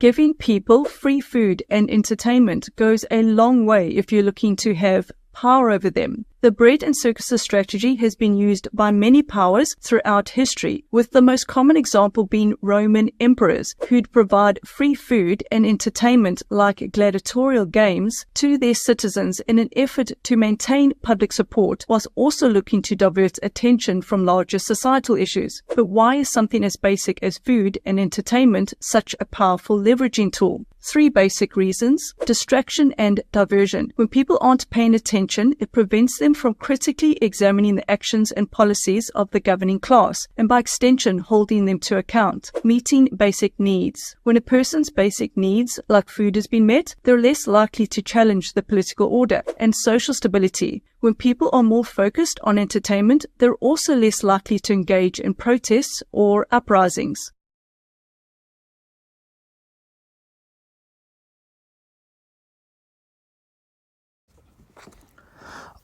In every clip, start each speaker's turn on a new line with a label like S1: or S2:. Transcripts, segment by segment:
S1: Giving people free food and entertainment goes a long way if you're looking to have power over them. The bread and circuses strategy has been used by many powers throughout history, with the most common example being Roman emperors, who'd provide free food and entertainment like gladiatorial games to their citizens in an effort to maintain public support, whilst also looking to divert attention from larger societal issues. But why is something as basic as food and entertainment such a powerful leveraging tool? 3 basic reasons: distraction and diversion. When people aren't paying attention, it prevents them from critically examining the actions and policies of the governing class, and by extension, holding them to account. Meeting basic needs. When a person's basic needs, like food, has been met, they're less likely to challenge the political order. And social stability. When people are more focused on entertainment, they're also less likely to engage in protests or uprisings.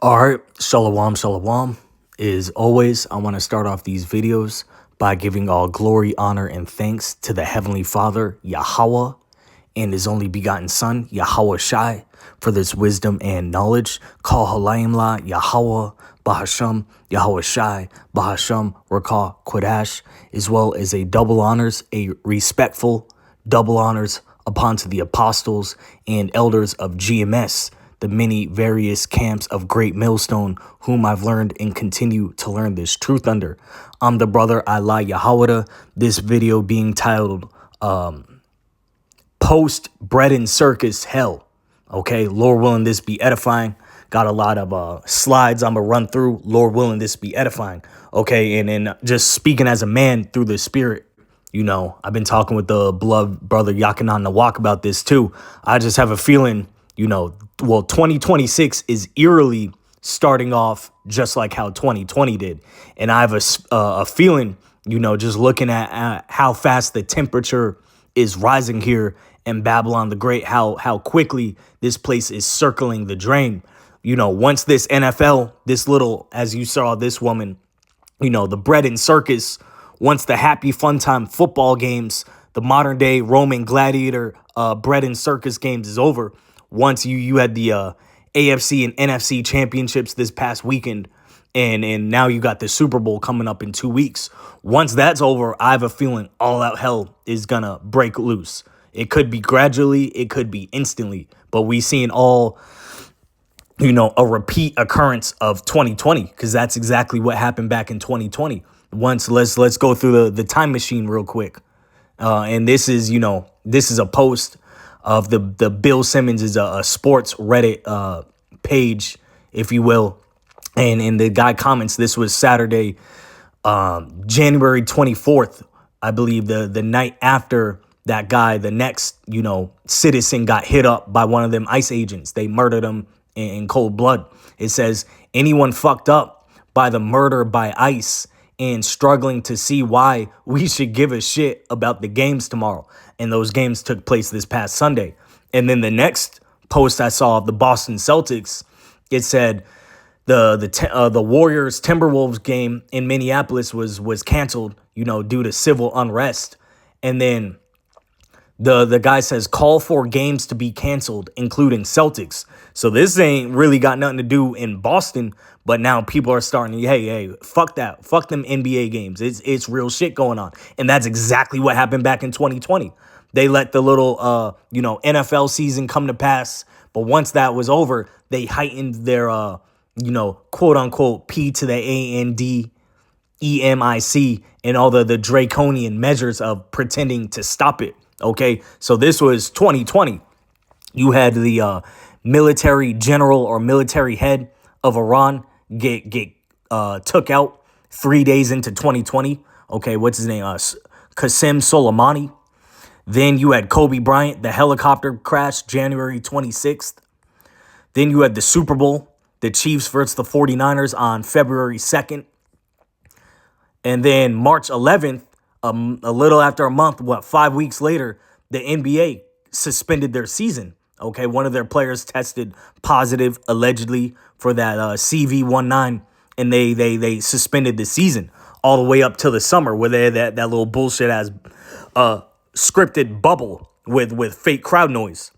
S2: Alright, shalom. As always, I want to start off these videos by giving all glory, honor, and thanks to the Heavenly Father, Yahweh, and His only begotten Son, Yahweh Shai, for this wisdom and knowledge. Kal halayim la Yahweh, Bahasham, Yahweh Shai, Bahasham, Rakah, Kodash, as well as a respectful double honors upon to the apostles and elders of GMS, the many various camps of Great Millstone, whom I've learned and continue to learn this truth under. I'm the brother Allah Yahweh. This video being titled Post Bread and Circus Hell. Okay, Lord willing, this be edifying. Got a lot of slides I'm going to run through. Lord willing, this be edifying. Okay, and just speaking as a man through the spirit. You know, I've been talking with the beloved brother Yakanan Nawak about this too. I just have a feeling, 2026 is eerily starting off just like how 2020 did. And I have a feeling, just looking at how fast the temperature is rising here in Babylon the Great, how quickly this place is circling the drain. Once this NFL, this little, as you saw, this woman, the bread and circus, once the happy fun time football games, the modern day Roman gladiator bread and circus games is over. Once you had the AFC and NFC championships this past weekend, and now you got the Super Bowl coming up in 2 weeks. Once that's over, I have a feeling all out hell is gonna break loose. It could be gradually, it could be instantly, but we seeing all, a repeat occurrence of 2020, because that's exactly what happened back in 2020. Once let's go through the time machine real quick, and this is a post of the Bill Simmons is a sports Reddit page, if you will. And the guy comments, this was Saturday, January 24th, I believe, the night after that guy, the next, citizen got hit up by one of them ICE agents. They murdered him in cold blood. It says, anyone fucked up by the murder by ICE and struggling to see why we should give a shit about the games tomorrow. And those games took place this past Sunday. And then the next post I saw of the Boston Celtics, it said the Warriors Timberwolves game in Minneapolis was canceled, due to civil unrest. And then the guy says call for games to be canceled, including Celtics. So this ain't really got nothing to do in Boston, but now people are starting to, hey, fuck that. Fuck them NBA games. It's real shit going on. And that's exactly what happened back in 2020. They let the little, NFL season come to pass. But once that was over, they heightened their, quote unquote, P to the ANDEMIC and all the draconian measures of pretending to stop it. Okay, so this was 2020. You had the military general or military head of Iran get took out 3 days into 2020. Okay, what's his name? Qasem Soleimani. Then you had Kobe Bryant, the helicopter crash, January 26th. Then you had the Super Bowl, the Chiefs versus the 49ers on February 2nd. And then March 11th, a little after a month, 5 weeks later, the NBA suspended their season. Okay, one of their players tested positive, allegedly, for that CV19, and they suspended the season all the way up till the summer, where they had that little bullshit as scripted bubble with fake crowd noise.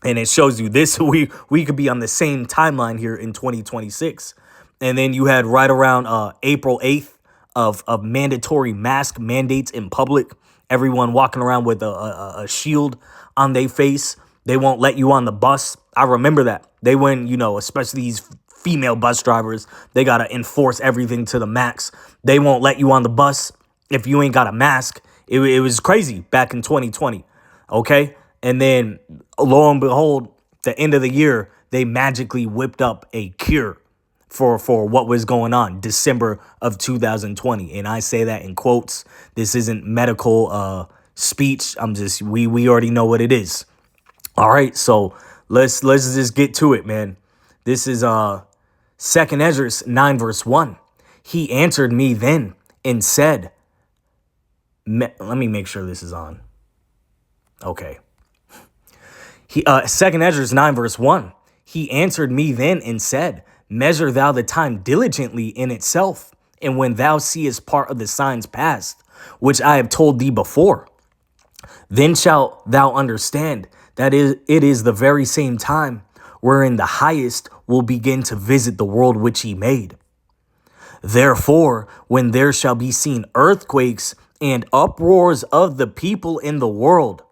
S2: And it shows you this, we could be on the same timeline here in 2026. And then you had right around April 8th of mandatory mask mandates in public. Everyone walking around with a shield on their face. They won't let you on the bus. I remember that. They went, especially these female bus drivers, they got to enforce everything to the max. They won't let you on the bus if you ain't got a mask. It was crazy back in 2020. Okay. And then lo and behold, the end of the year, they magically whipped up a cure for what was going on December of 2020. And I say that in quotes. This isn't medical speech. We already know what it is. All right. So let's just get to it, man. This is 2nd Ezra 9 verse 1. He answered me then and said, let me make sure this is on. Okay. 2nd Ezra 9 verse 1. He answered me then and said, measure thou the time diligently in itself, and when thou seest part of the signs past, which I have told thee before, then shalt thou understand that it is the very same time wherein the highest will begin to visit the world which he made. Therefore, when there shall be seen earthquakes and uproars of the people in the world,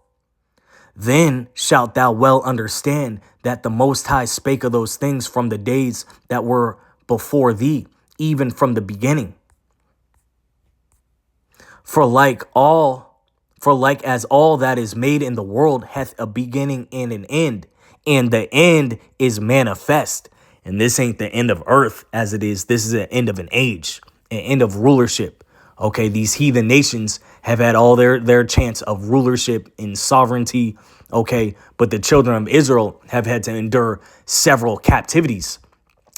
S2: then shalt thou well understand that the Most High spake of those things from the days that were before thee, even from the beginning. For like as all that is made in the world hath a beginning and an end, and the end is manifest. And this ain't the end of earth as it is. This is the end of an age, an end of rulership. Okay, these heathen nations have had all their chance of rulership and sovereignty. Okay, but the children of Israel have had to endure several captivities.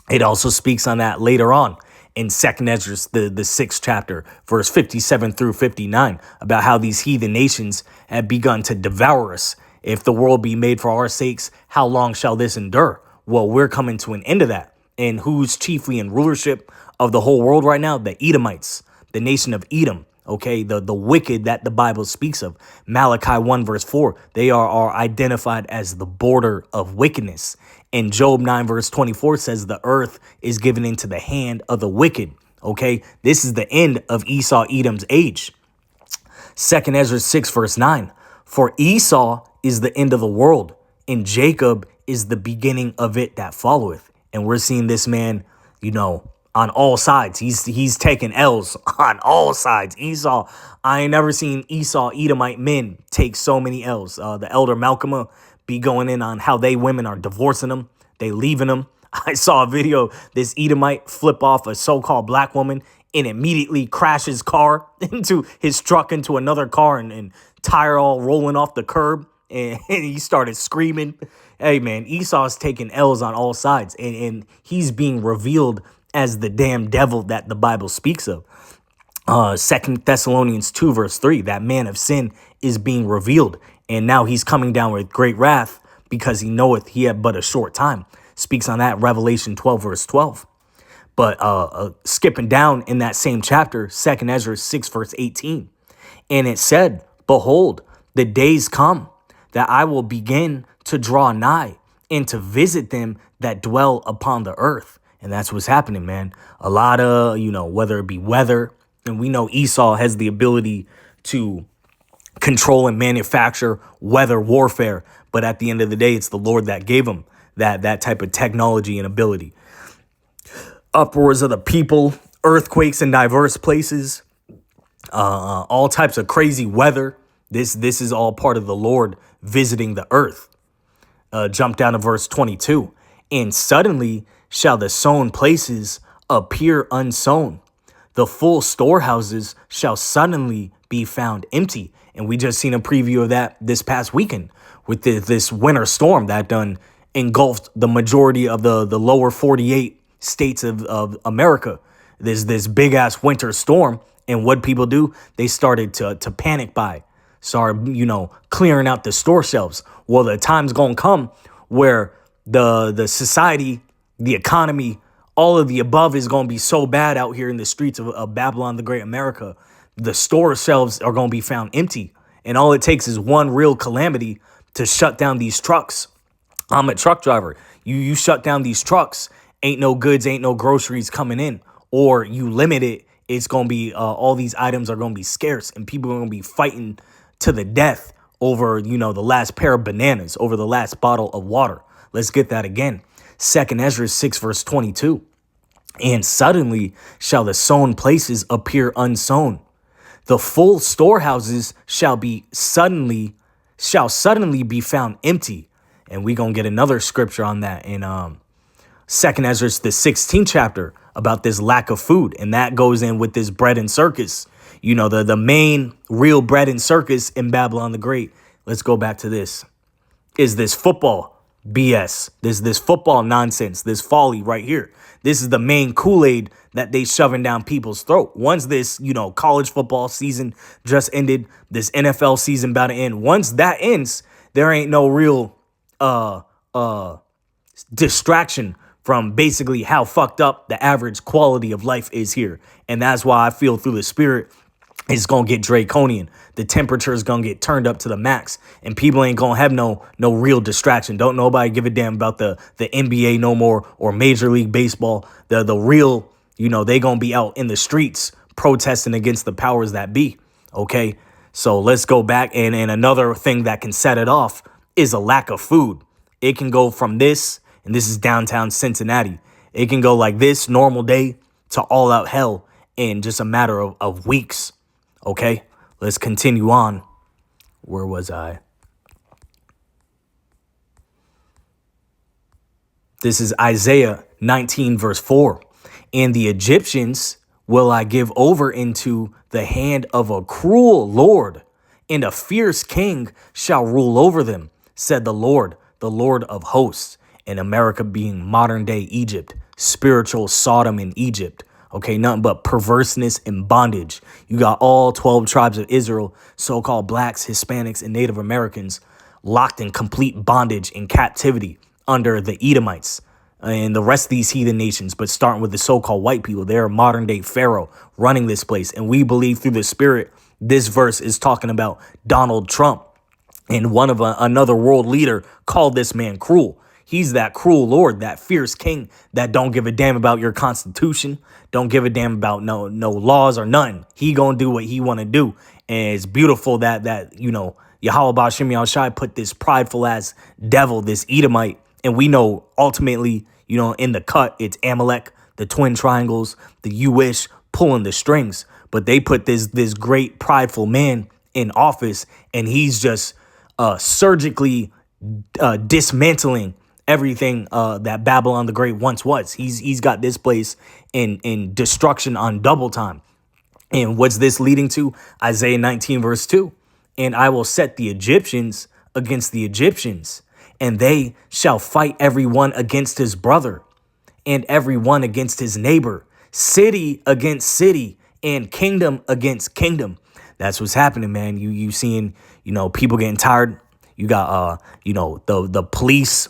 S2: It also speaks on that later on in 2nd Ezra, the 6th chapter, verse 57 through 59, about how these heathen nations have begun to devour us. If the world be made for our sakes, how long shall this endure? Well, we're coming to an end of that. And who's chiefly in rulership of the whole world right now? The Edomites, the nation of Edom. Okay, the wicked that the Bible speaks of. Malachi 1 verse 4, they are identified as the border of wickedness. And Job 9 verse 24 says the earth is given into the hand of the wicked. Okay, this is the end of Esau, Edom's age. 2nd Ezra 6 verse 9, for Esau is the end of the world, and Jacob is the beginning of it that followeth. And we're seeing this man, on all sides. He's taking L's on all sides. Esau, I ain't never seen Esau Edomite men take so many L's. The elder Malcolm be going in on how they women are divorcing them. They leaving them. I saw a video, this Edomite flip off a so-called black woman and immediately crash his car into his truck into another car and tire all rolling off the curb. And he started screaming. Hey, man, Esau's taking L's on all sides, and he's being revealed as the damn devil that the Bible speaks of. 2 Thessalonians 2 verse 3, that man of sin is being revealed. And now he's coming down with great wrath because he knoweth he had but a short time. Speaks on that Revelation 12 verse 12. But skipping down in that same chapter, 2nd Ezra 6 verse 18. And it said, behold, the days come that I will begin to draw nigh and to visit them that dwell upon the earth. And that's what's happening, man. A lot of, whether it be weather, and we know Esau has the ability to control and manufacture weather warfare. But at the end of the day, it's the Lord that gave him that type of technology and ability. Uproars of the people, earthquakes in diverse places, all types of crazy weather. This is all part of the Lord visiting the earth. Jump down to verse 22. And suddenly shall the sown places appear unsown. The full storehouses shall suddenly be found empty. And we just seen a preview of that this past weekend with this winter storm that done engulfed the majority of the lower 48 states of America. This big ass winter storm. And what people do, they started to panic buy. Start, clearing out the store shelves. Well, the time's gonna come where the society, the economy, all of the above is going to be so bad out here in the streets of Babylon, the Great America. The store shelves are going to be found empty. And all it takes is one real calamity to shut down these trucks. I'm a truck driver. You shut down these trucks, ain't no goods, ain't no groceries coming in. Or you limit it, it's going to be, all these items are going to be scarce and people are going to be fighting to the death over, the last pair of bananas, over the last bottle of water. Let's get that again. 2nd Ezra 6 verse 22. And suddenly shall the sown places appear unsown. The full storehouses shall suddenly be found empty. And we're going to get another scripture on that in 2nd Ezra, the 16th chapter, about this lack of food. And that goes in with this bread and circus. The main real bread and circus in Babylon the Great. Let's go back to this. Is this football BS? This football nonsense, this folly right here. This is the main Kool-Aid that they shoving down people's throat. Once this, college football season just ended, this NFL season about to end. Once that ends, there ain't no real distraction from basically how fucked up the average quality of life is here. And that's why I feel through the spirit it's going to get draconian. The temperature is going to get turned up to the max and people ain't going to have no real distraction. Don't nobody give a damn about the NBA no more or Major League Baseball. The real, they going to be out in the streets protesting against the powers that be. Okay, so let's go back. And another thing that can set it off is a lack of food. It can go from this, and this is downtown Cincinnati. It can go like this normal day to all out hell in just a matter of weeks. Okay, let's continue on. Where was I? This is Isaiah 19 verse 4. And the Egyptians will I give over into the hand of a cruel Lord, and a fierce king shall rule over them, said the Lord of hosts. And America being modern day Egypt, spiritual Sodom in Egypt. Okay, nothing but perverseness and bondage. You got all 12 tribes of Israel, so-called blacks, Hispanics, and Native Americans locked in complete bondage and captivity under the Edomites and the rest of these heathen nations. But starting with the so-called white people, they're modern day Pharaoh running this place. And we believe through the spirit, this verse is talking about Donald Trump. And another world leader called this man cruel. He's that cruel Lord, that fierce king that don't give a damn about your constitution, don't give a damn about no laws or nothing. He gonna do what he want to do. And it's beautiful that Yahweh Ba'Shem Yahushai put this prideful ass devil, this Edomite, and we know ultimately, in the cut, it's Amalek, the twin triangles, the you-ish pulling the strings. But they put this great prideful man in office, and he's just surgically dismantling everything that Babylon the Great once was. He's got this place in destruction on double time. And what's this leading to? Isaiah 19 verse 2. And I will set the Egyptians against the Egyptians, and they shall fight every one against his brother, and every one against his neighbor, city against city, and kingdom against kingdom. That's what's happening, man. You seeing, people getting tired. You got, the police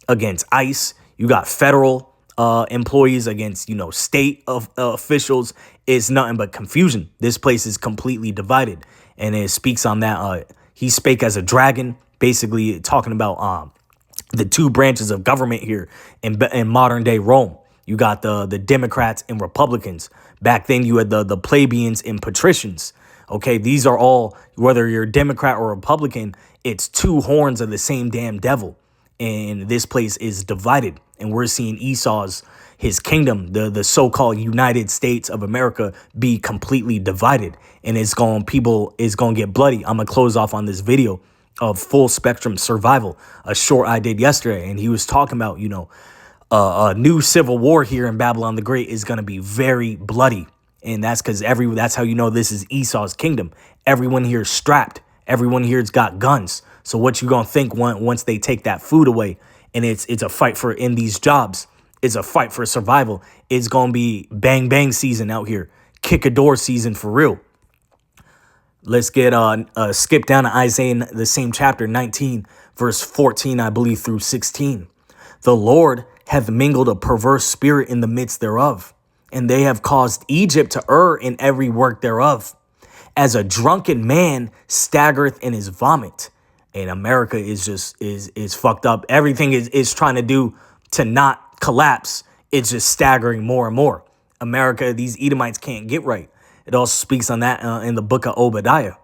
S2: against ICE. You got federal employees against, state officials. It's nothing but confusion. This place is completely divided. And it speaks on that. He spake as a dragon, basically talking about the two branches of government here in modern day Rome. You got the Democrats and Republicans. Back then you had the plebeians and patricians. Okay, these are all, whether you're a Democrat or Republican, it's two horns of the same damn devil. And this place is divided. And we're seeing his kingdom, the so-called United States of America, be completely divided. And it's going to get bloody. I'm going to close off on this video of Full Spectrum Survival, a short I did yesterday. And he was talking about, a new civil war here in Babylon the Great is going to be very bloody. And that's because that's how this is Esau's kingdom. Everyone here is strapped. Everyone here's got guns. So what you going to think once they take that food away? And it's a fight in these jobs. It's a fight for survival. It's going to be bang bang season out here. Kick a door season for real. Let's get skip down to Isaiah, the same chapter, 19, verse 14, I believe, through 16. The Lord hath mingled a perverse spirit in the midst thereof, and they have caused Egypt to err in every work thereof. as a drunken man staggereth in his vomit. And America is just is fucked up. Everything is trying to do to not collapse. It's just staggering more and more. America, these Edomites can't get right. It also speaks on that in the book of Obadiah,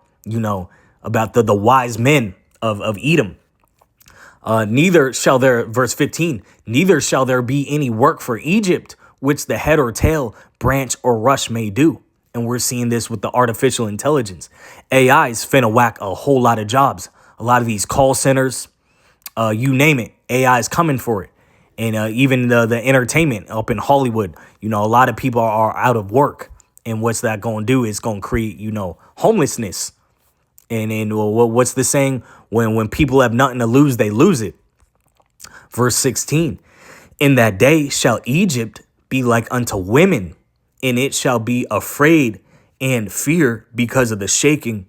S2: about the wise men of Edom. Neither shall there, verse 15, neither shall there be any work for Egypt, which the head or tail, branch or rush may do. And we're seeing this with the artificial intelligence. AI is finna whack a whole lot of jobs. A lot of these call centers, you name it, AI is coming for it. And even the entertainment up in Hollywood, a lot of people are out of work. And what's that going to do? It's going to create, homelessness. And what's the saying? When people have nothing to lose, they lose it. Verse 16, in that day shall Egypt be like unto women, and it shall be afraid and fear because of the shaking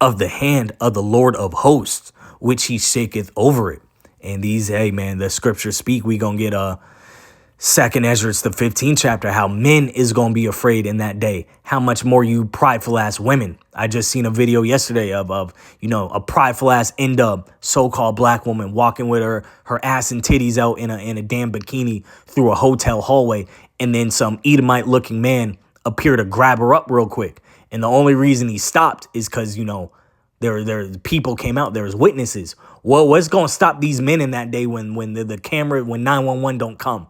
S2: of the hand of the Lord of hosts, which he shaketh over it. And these, hey man, the scriptures speak. We gonna get Second Ezra, the 15th chapter, how men is going to be afraid in that day. How much more you prideful ass women. I just seen a video yesterday of a prideful ass in-dub so-called black woman walking with her ass and titties out in a damn bikini through a hotel hallway. And then some Edomite looking man appeared to grab her up real quick. And the only reason he stopped is because, there people came out. There's witnesses. Well, what's going to stop these men in that day when the camera, when 911 don't come?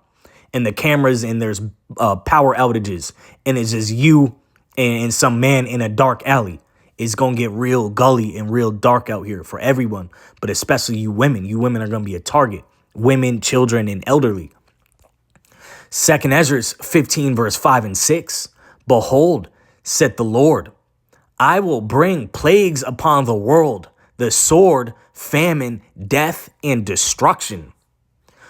S2: And the cameras and there's power outages and it's just you and some man in a dark alley. It's going to get real gully and real dark out here for everyone, but especially you women. You women are going to be a target. Women, children, and elderly. Second Ezra 15 verse 5 and 6. Behold, said the Lord, I will bring plagues upon the world, the sword, famine, death, and destruction.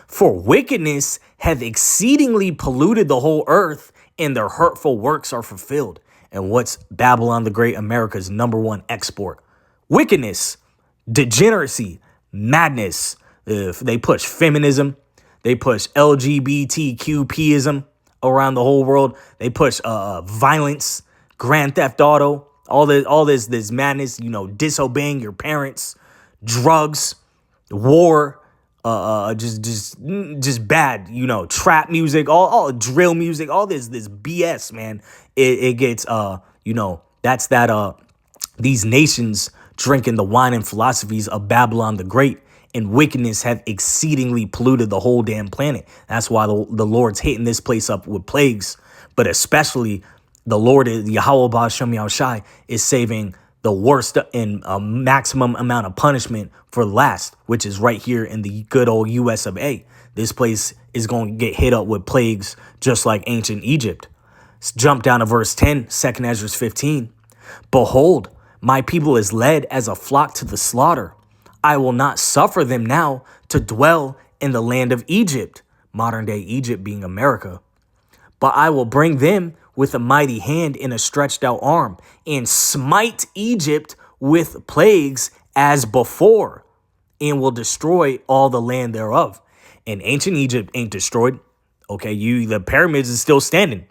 S2: For wickedness hath exceedingly polluted the whole earth, and their hurtful works are fulfilled. And what's Babylon the Great, America's #1 export? Wickedness, degeneracy, madness. They push feminism. They push LGBTQPism around the whole world. They push violence, Grand Theft Auto, all this madness, disobeying your parents, drugs, war, just bad, trap music, all drill music, all this BS, man. It gets, that's that, these nations drinking the wine and philosophies of Babylon the Great, and wickedness have exceedingly polluted the whole damn planet. That's why the Lord's hitting this place up with plagues, but especially the Lord, Yahweh Ba'Shem Yahushai, is saving the worst and maximum amount of punishment for last, which is right here in the good old US of A. This place is going to get hit up with plagues just like ancient Egypt. Let's jump down to verse 10, 2 Ezra 15. Behold, my people is led as a flock to the slaughter. I will not suffer them now to dwell in the land of Egypt, modern day Egypt being America. But I will bring them with a mighty hand and a stretched out arm, and smite Egypt with plagues as before, and will destroy all the land thereof. And ancient Egypt ain't destroyed. Okay, the pyramids is still standing.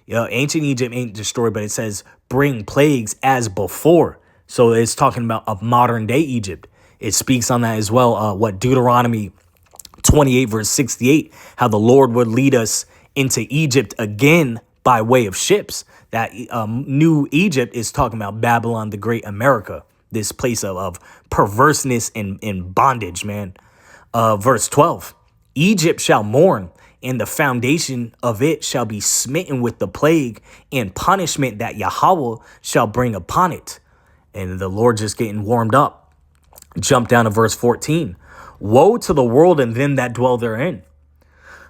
S2: Ancient Egypt ain't destroyed, but it says bring plagues as before. So it's talking about a modern day Egypt. It speaks on that as well. What Deuteronomy 28 verse 68, how the Lord would lead us into Egypt again by way of ships. That new Egypt is talking about Babylon the Great, America, this place of perverseness and bondage, man. Verse 12, Egypt shall mourn, and the foundation of it shall be smitten with the plague and punishment that Yahweh shall bring upon it. And the Lord just getting warmed up. Jump down to verse 14. Woe to the world and them that dwell therein.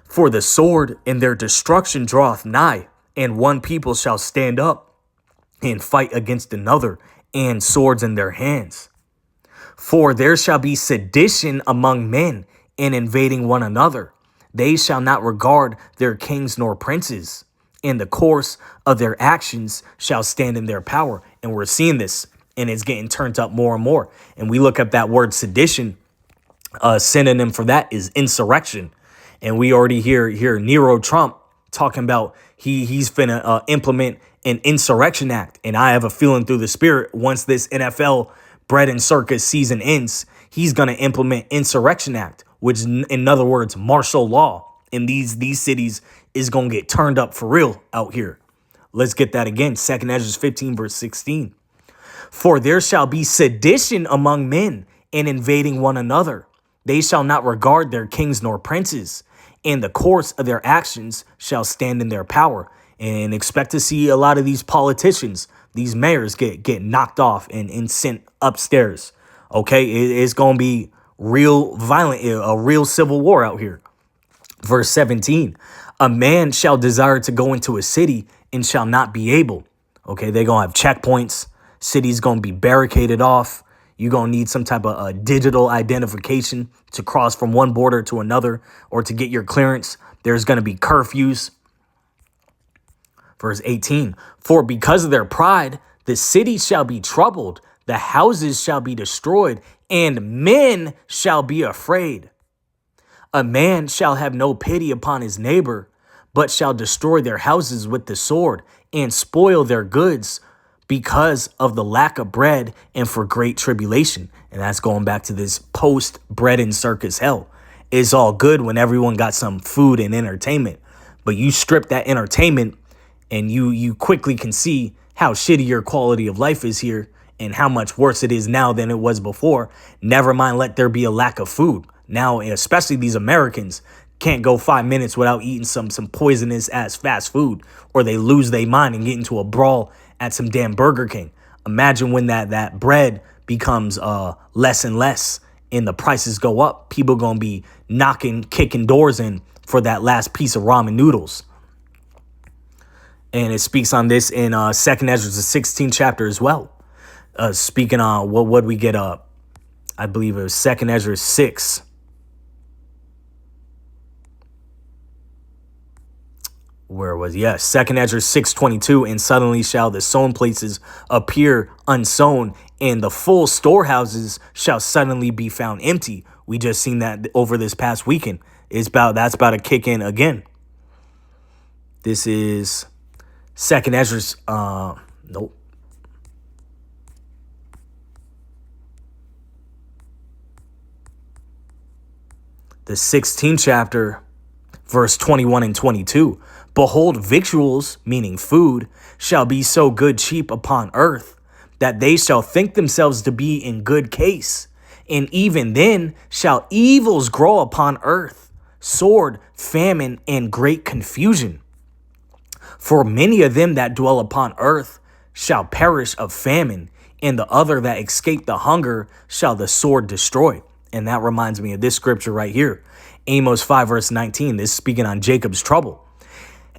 S2: For the sword and their destruction draweth nigh, and one people shall stand up and fight against another, and swords in their hands. For there shall be sedition among men, and invading one another. They shall not regard their kings nor princes, and the course of their actions shall stand in their power. And we're seeing this, and it's getting turned up more and more. And we look up that word sedition, synonym for that is insurrection. And we already hear Nero Trump talking about he's finna implement an insurrection act. And I have a feeling through the spirit, once this NFL bread and circus season ends, he's going to implement insurrection act, which in other words, martial law in these cities is going to get turned up for real out here. Let's get that again. 2 Ezra 15 verse 16. For there shall be sedition among men, and invading one another. They shall not regard their kings nor princes, and the course of their actions shall stand in their power. And expect to see a lot of these politicians, these mayors get knocked off and sent upstairs. Okay, it's going to be real violent, a real civil war out here. Verse 17, a man shall desire to go into a city and shall not be able. Okay, they're going to have checkpoints. City's going to be barricaded off. You're going to need some type of digital identification to cross from one border to another or to get your clearance. There's going to be curfews. Verse 18, for because of their pride, the city shall be troubled, the houses shall be destroyed, and men shall be afraid. A man shall have no pity upon his neighbor, but shall destroy their houses with the sword and spoil their goods because of the lack of bread and for great tribulation. And that's going back to this post bread and circus hell. It's all good when everyone got some food and entertainment, but you strip that entertainment and you quickly can see how shitty your quality of life is here and how much worse it is now than it was before. Never mind, let there be a lack of food. Now, especially these Americans can't go 5 minutes without eating some poisonous ass fast food, or they lose their mind and get into a brawl at some damn Burger King. Imagine when that bread becomes less and less and the prices go up. People going to be kicking doors in for that last piece of ramen noodles. And it speaks on this in 2 Ezra, the 16th chapter as well. Speaking on what we get up, I believe it was 2 Ezra 6. Where was, yes, 2 Ezra 6:22, and suddenly shall the sown places appear unsown, and the full storehouses shall suddenly be found empty. We just seen that over this past weekend. That's about to kick in again. This is 2 Ezra's, nope. The 16th chapter, verse 21 and 22. Behold, victuals, meaning food, shall be so good cheap upon earth, that they shall think themselves to be in good case. And even then shall evils grow upon earth, sword, famine, and great confusion. For many of them that dwell upon earth shall perish of famine, and the other that escape the hunger shall the sword destroy. And that reminds me of this scripture right here. Amos 5 verse 19, this is speaking on Jacob's trouble.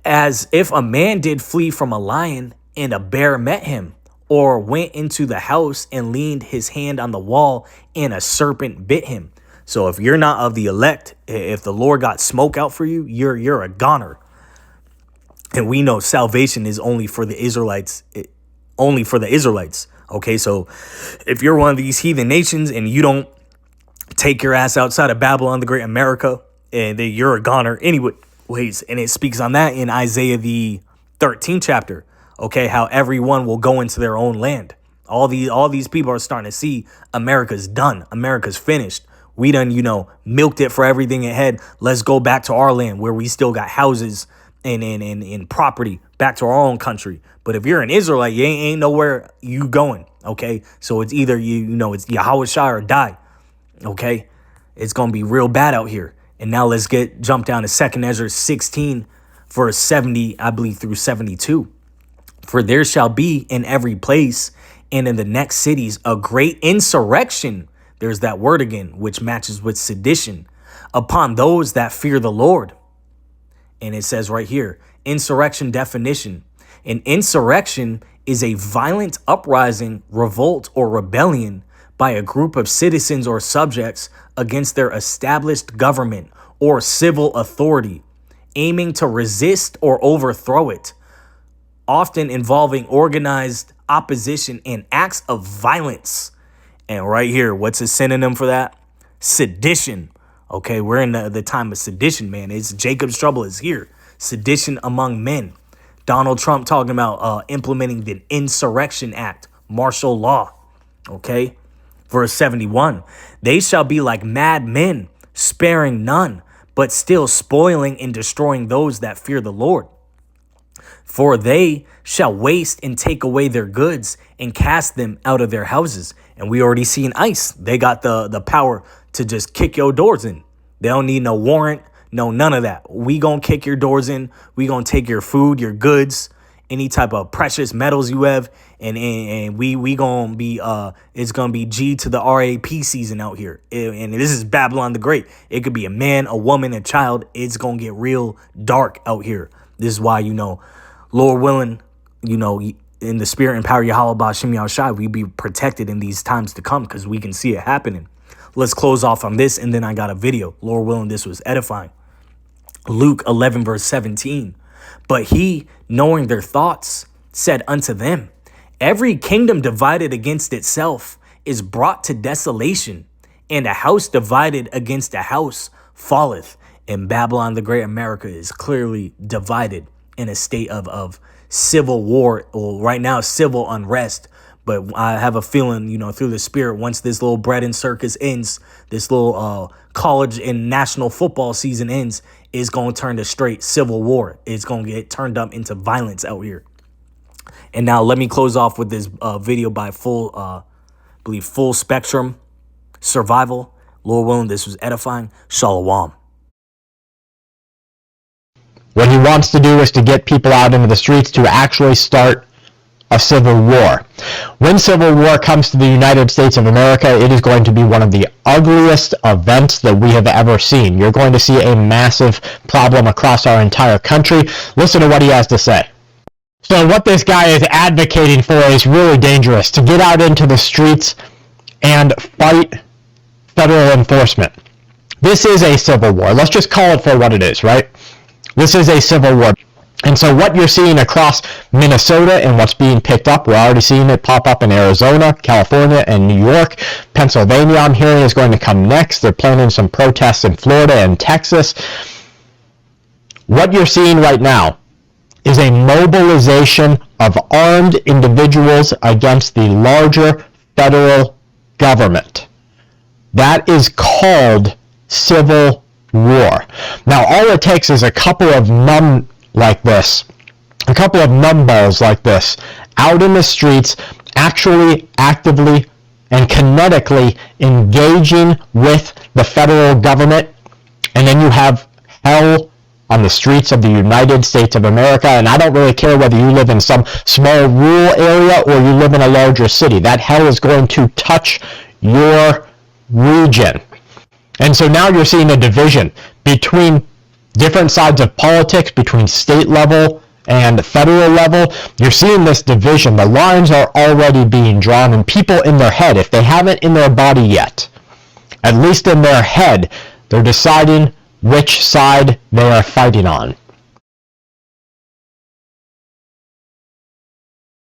S2: As if a man did flee from a lion and a bear met him, or went into the house and leaned his hand on the wall and a serpent bit him. So if you're not of the elect, if the Lord got smoke out for you, you're a goner. And we know salvation is only for the Israelites, Okay, so if you're one of these heathen nations and you don't take your ass outside of Babylon, the great America, and you're a goner anyways. And it speaks on that in Isaiah the 13th chapter. Okay, how everyone will go into their own land. All these people are starting to see America's done. America's finished. We done, milked it for everything it had. Let's go back to our land where we still got houses and property, back to our own country. But if you're an Israelite, you ain't nowhere you going. Okay, so it's either it's Yahweh Shai or die. Okay, it's gonna be real bad out here. And now let's jump down to 2 Ezra 16, verse 70, I believe, through 72. For there shall be in every place and in the next cities a great insurrection. There's that word again, which matches with sedition, upon those that fear the Lord. And it says right here, insurrection definition. An insurrection is a violent uprising, revolt, or rebellion by a group of citizens or subjects against their established government or civil authority, aiming to resist or overthrow it, often involving organized opposition and acts of violence. And right here, what's a synonym for that? Sedition. Okay, we're in the time of sedition, man. It's Jacob's trouble is here. Sedition among men. Donald Trump talking about implementing the Insurrection Act, martial law. Okay. Verse 71, they shall be like mad men, sparing none, but still spoiling and destroying those that fear the Lord. For they shall waste and take away their goods and cast them out of their houses. And we already seen ICE. They got the power to just kick your doors in. They don't need no warrant, no none of that. We gonna kick your doors in. We gonna take your food, your goods, any type of precious metals you have, and we gonna be it's gonna be G to the RAP season out here. And this is Babylon the Great. It could be a man, a woman, a child. It's gonna get real dark out here. This is why, Lord willing, in the spirit and power of Yahweh Ba'Shem Yahushai, we be protected in these times to come, because we can see it happening. Let's close off on this, and then I got a video. Lord willing, this was edifying. Luke 11 verse 17. But he, knowing their thoughts, said unto them, every kingdom divided against itself is brought to desolation, and a house divided against a house falleth. And Babylon the Great, America, is clearly divided in a state of civil war, or right now civil unrest. But I have a feeling, through the spirit, once this little bread and circus ends, this little college and national football season ends, it's going to turn to straight civil war. It's going to get turned up into violence out here. And now let me close off with this video by Full Spectrum Survival. Lord willing, this was edifying. Shalom.
S3: What he wants to do is to get people out into the streets to actually start a civil war. When civil war comes to the United States of America, it is going to be one of the ugliest events that we have ever seen. You're going to see a massive problem across our entire country. Listen to what he has to say. So what this guy is advocating for is really dangerous, to get out into the streets and fight federal enforcement. This is a civil war. Let's just call it for what it is, right? This is a civil war. And so what you're seeing across Minnesota and what's being picked up, we're already seeing it pop up in Arizona, California, and New York. Pennsylvania, I'm hearing, is going to come next. They're planning some protests in Florida and Texas. What you're seeing right now is a mobilization of armed individuals against the larger federal government. That is called civil war. Now, all it takes is a couple of numbballs like this out in the streets, actually actively and kinetically engaging with the federal government, and then you have hell on the streets of the United States of America. And I don't really care whether you live in some small rural area or you live in a larger city. That hell is going to touch your region. And so now you're seeing a division between different sides of politics, between state level and federal level. You're seeing this division. The lines are already being drawn, and people in their head, if they haven't in their body yet, at least in their head, they're deciding which side they are fighting on.